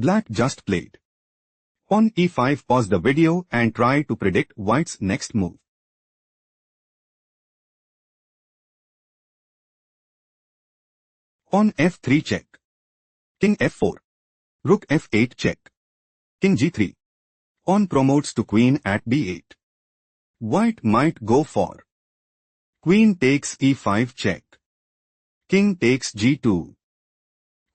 Black just played. On e5, pause the video and try to predict White's next move. On f3 check. King f4. Rook f8 check. King g3. Pawn promotes to queen at b8. White might go for queen takes e5 check. King takes g2.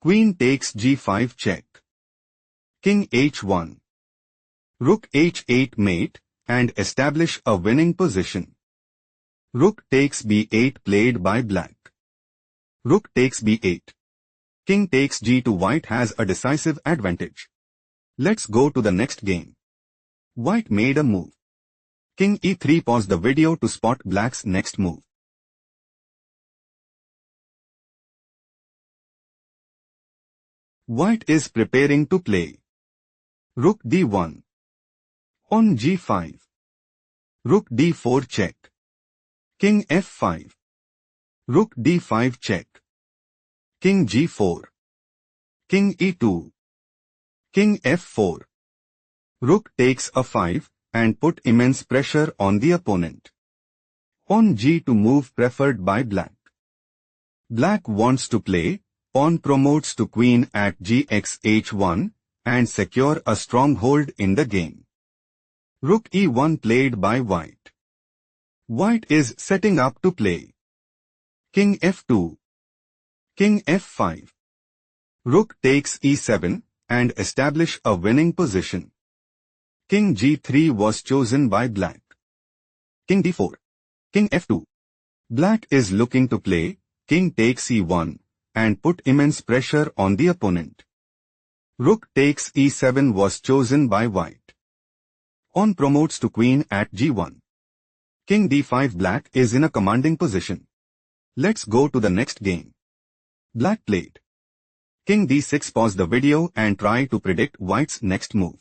Queen takes g5 check. King h1. Rook h8 mate and establish a winning position. Rook takes b8 played by black. Rook takes b8. King takes g2. White has a decisive advantage. Let's go to the next game. White made a move. King e3. Pause the video to spot black's next move. White is preparing to play. Rook d1. On g5. Rook d4 check. King f5. Rook d5 check. King g4. King e2. King f4. Rook takes a5 and put immense pressure on the opponent. Pawn g2 move preferred by black. Black wants to play. Pawn promotes to queen at gx h1 and secure a stronghold in the game. Rook e1 played by white. White is setting up to play. King f2. King f5. Rook takes e7 and establish a winning position. King g3 was chosen by black. King d4. King f2. Black is looking to play. King takes e1 and put immense pressure on the opponent. Rook takes e7 was chosen by white. Pawn promotes to queen at g1. King d5. Black is in a commanding position. Let's go to the next game. Black played. King d6. Pause the video and try to predict White's next move.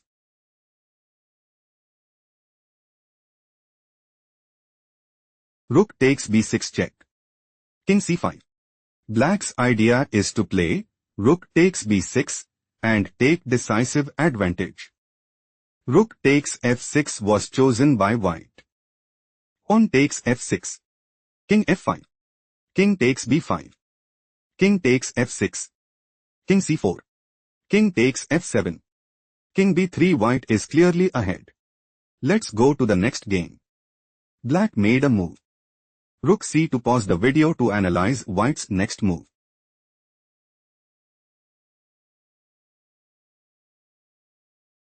Rook takes b6 check. King c5. Black's idea is to play Rook takes b6 and take decisive advantage. Rook takes f6 was chosen by white. Pawn takes f6. King f5. King takes b5. King takes f6. King c4. King takes f7. King b3. White is clearly ahead. Let's go to the next game. Black made a move. Rook c2. Pause the video to analyze White's next move.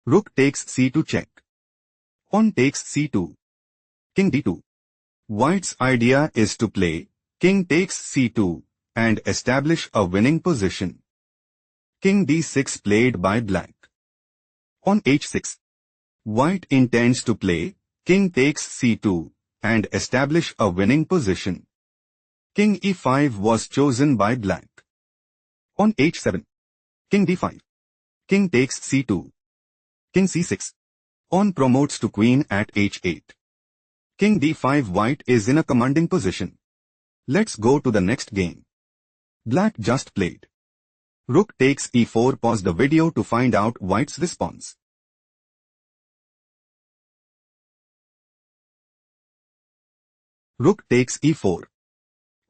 Rook takes c2 check. Pawn takes c2. King d2. White's idea is to play King takes c2 and establish a winning position. King d6 played by black. On h6. White intends to play King takes c2 and establish a winning position. King e5 was chosen by black. On h7. King d5. King takes c2. King c6. Pawn promotes to queen at h8. King d5. White is in a commanding position. Let's go to the next game. Black just played. Rook takes e4. Pause the video to find out White's response. Rook takes e4.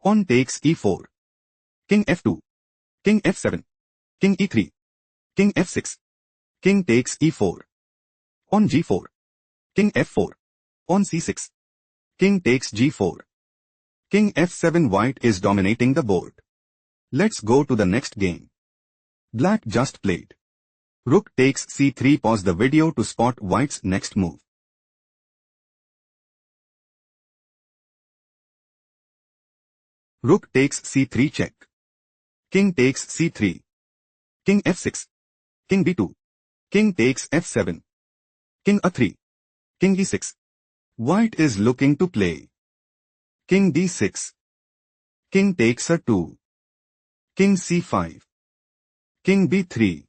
Pawn takes e4. King f2. King f7. King e3. King f6. King takes e4. Pawn g4. King f4. Pawn c6. King takes g4. King f7. White is dominating the board. Let's go to the next game. Black just played. Rook takes c3. Pause the video to spot White's next move. Rook takes c3 check. King takes c3. King f6. King b2. King takes f7. King a3. King e6. White is looking to play King d6. King takes a2. King c5. King b3.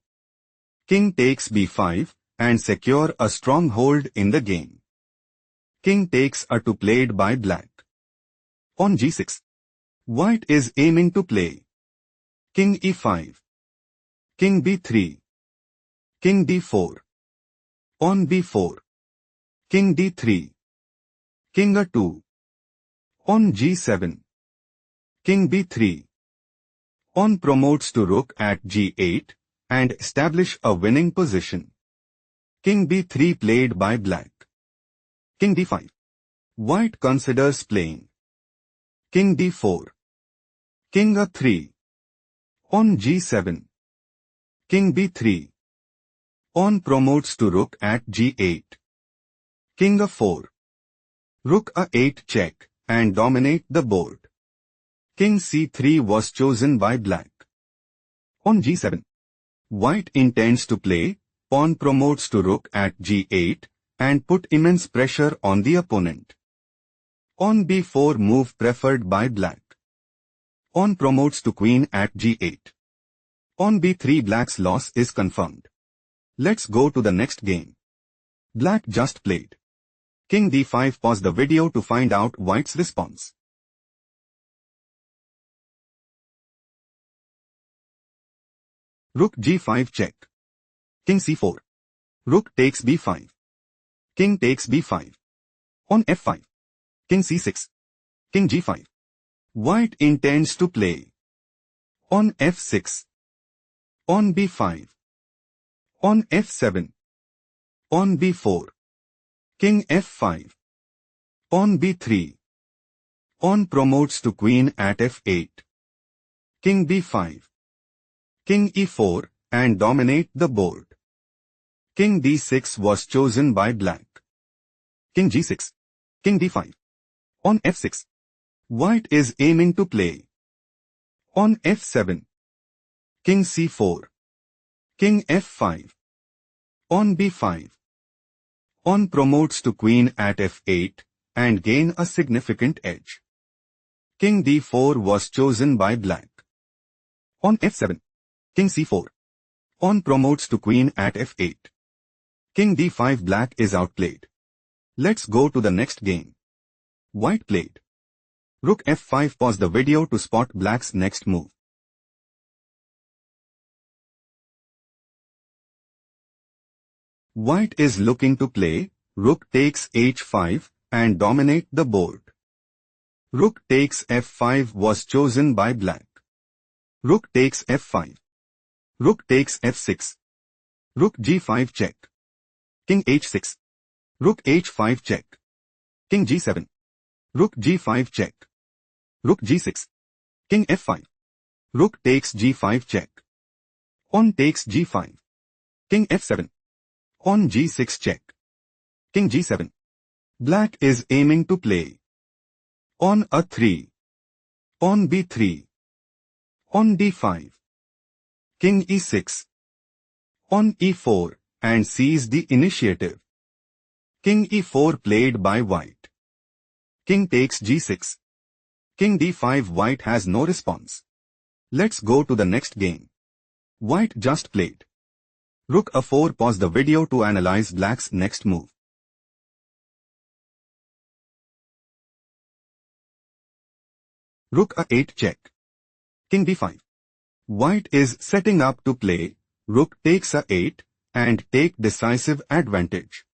King takes b5 and secure a stronghold in the game. King takes a2 played by black. On g6. White is aiming to play King e5. King b3. King d4. On b4. King d3. King a2. On g7. King b3. On promotes to rook at g8 and establish a winning position. King b3 played by black. King d5. White considers playing. King d4. King a3. On g7. King b3. On promotes to rook at g8. King a4. Rook a8 check and dominate the board. King c3 was chosen by black. On g7. White intends to play, pawn promotes to rook at g8 and put immense pressure on the opponent. On b4 move preferred by black. On promotes to queen at g8. On b3 black's loss is confirmed. Let's go to the next game. Black just played. King d5. Pause the video to find out white's response. Rook g5 check. King c4. Rook takes b5. King takes b5. On f5. King c6. King g5. White intends to play. On f6. On b5. On f7. On b4. King f5. On b3. On promotes to queen at f8. King b5. King e4 and dominate the board. King d6 was chosen by black. King g6. King d5. On f6. White is aiming to play. On f7. King c4. King f5. On b5. On promotes to queen at f8 and gain a significant edge. King d4 was chosen by black. On f7. King c4. On promotes to queen at f8. King d5. Black is outplayed. Let's go to the next game. White played. Rook f5. Pause the video to spot black's next move. White is looking to play, rook takes h5 and dominate the board. Rook takes f5 was chosen by black. Rook takes f5. Rook takes f6. Rook g5 check. King h6. Rook h5 check. King g7. Rook g5 check. Rook g6. King f5. Rook takes g5 check. On takes g5. King f7. On g6 check. King g7. Black is aiming to play. On a3. On b3. On d5. King e6. On e4 and seize the initiative. King e4 played by white. King takes g6. King d5. White has no response. Let's go to the next game. White just played. Rook a4. Pause the video to analyze black's next move. Rook a8 check. King d5. White is setting up to play, rook takes a8 and take decisive advantage.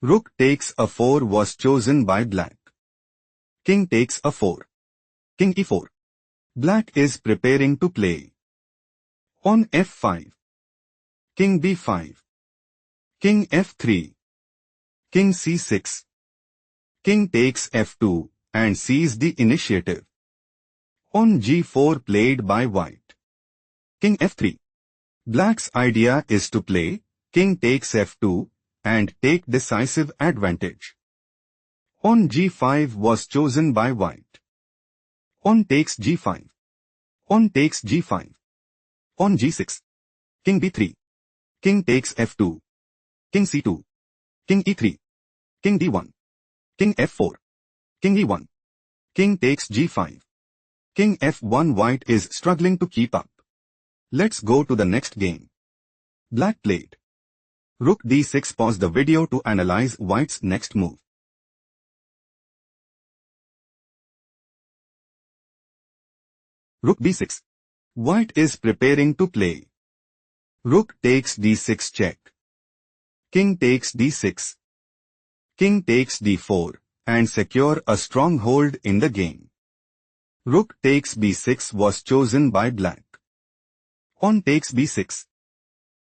Rook takes a4 was chosen by black. King takes a4. King e4. Black is preparing to play. On f5. King b5. King f3. King c6. King takes f2 and seize the initiative. On g4 played by white. King f3. Black's idea is to play, king takes f2 and take decisive advantage. On g5 was chosen by white. On takes g5. On takes g5. On g6. King b3. King takes f2. King c2. King e3. King d1. King f4. King e1. King takes g5. King f1. White is struggling to keep up. Let's go to the next game. Black played. Rook d6. Pause the video to analyze white's next move. Rook b6. White is preparing to play. Rook takes d6 check. King takes d6. King takes d4, and secure a strong hold in the game. Rook takes b6 was chosen by black. Pawn takes b6.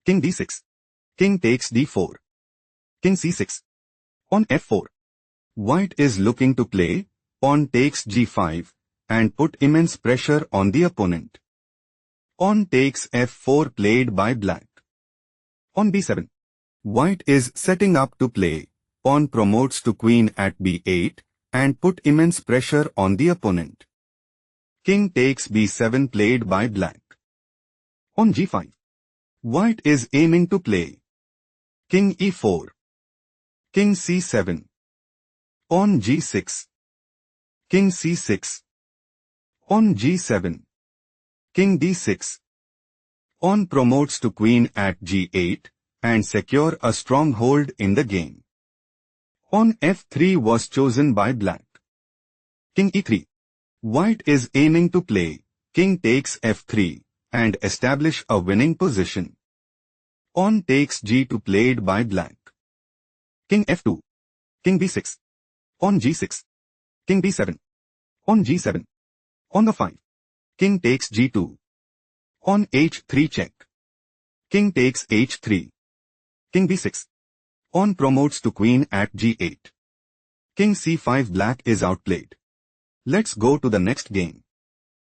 King d6. King takes d4. King c6. Pawn f4. White is looking to play pawn takes g5 and put immense pressure on the opponent. Pawn takes f4 played by black. Pawn b7. White is setting up to play. Pawn promotes to queen at b8 and put immense pressure on the opponent. King takes b7 played by black. Pawn g5. White is aiming to play. King e4. King c7. Pawn g6. King c6. Pawn g7. King d6. Pawn promotes to queen at g8 and secure a strong hold in the game. Pawn f3 was chosen by black. King e3. White is aiming to play. King takes f3 and establish a winning position. Pawn takes g2 played by black. King f2. King b6. Pawn g6. King b7. Pawn g7. Pawn f5. King takes g2. Pawn h3 check. King takes h3. King b6. Pawn promotes to queen at g8. King c5 black is outplayed. Let's go to the next game.